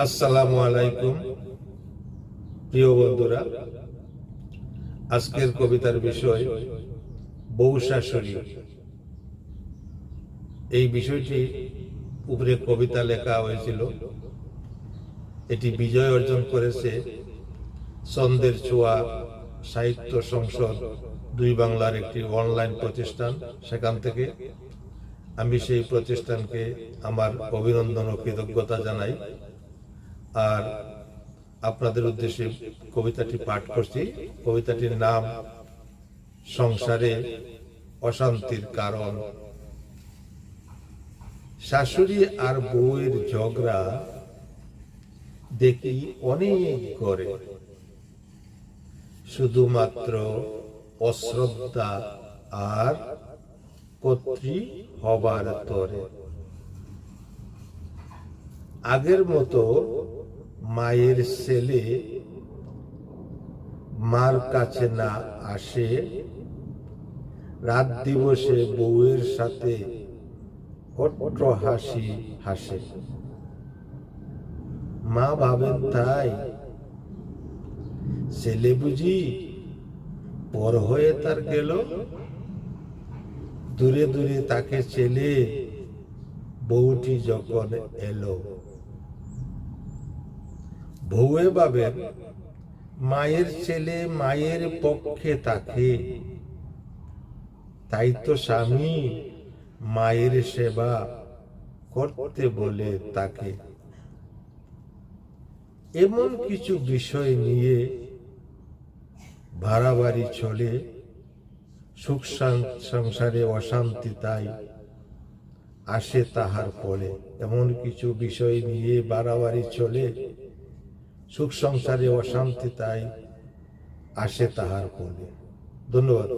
আসসালামু আলাইকুম প্রিয় বন্ধুরা, আজকের কবিতার বিষয় বউ শাশুড়ি। এই বিষয়টি উপরে কবিতা লেখা হয়েছিল। এটি বিজয় অর্জন করেছে ছন্দের ছোঁয়া সাহিত্য সংসদ ২ বাংলার একটি অনলাইন প্রতিষ্ঠান। সেখান থেকে আমি সেই প্রতিষ্ঠানকে আমার অভিনন্দন ও কৃতজ্ঞতা জানাই। আর আপনাদের উদ্দেশ্যে কবিতাটি পাঠ করছি। কবিতাটির নাম সংসারে অশান্তির কারণ। শাশুড়ি আর বউয়ের ঝগড়া দেখি অনেক করে, শুধুমাত্র অশ্রদ্ধা আর কর্ত্রী হবার তরে। আগের মতো মায়ের ছেলে মার কাছে না আসে, রাত দিবসে বউয়ের সাথে অট্ট হাসি হাসে। মা ভাবেন তাই ছেলে বুঝি পর হয়ে তার গেল, দূরে দূরে তাকে ছেলে বউটি যখন এলো। বউয়ে ভাবেন মায়ের ছেলে মায়ের পক্ষে থাকে, তাই তো স্বামী মায়ের সেবা করতে বলে তাকে। এমন কিছু বিষয় নিয়ে বাড়াবাড়ি চলে, সুখ সংসারে অশান্তি তাই আসে তাহার ফলে। এমন কিছু বিষয় নিয়ে বাড়াবাড়ি চলে, সুখ সংসারে অশান্তি তাই আসে তাহার ফলে। ধন্যবাদ।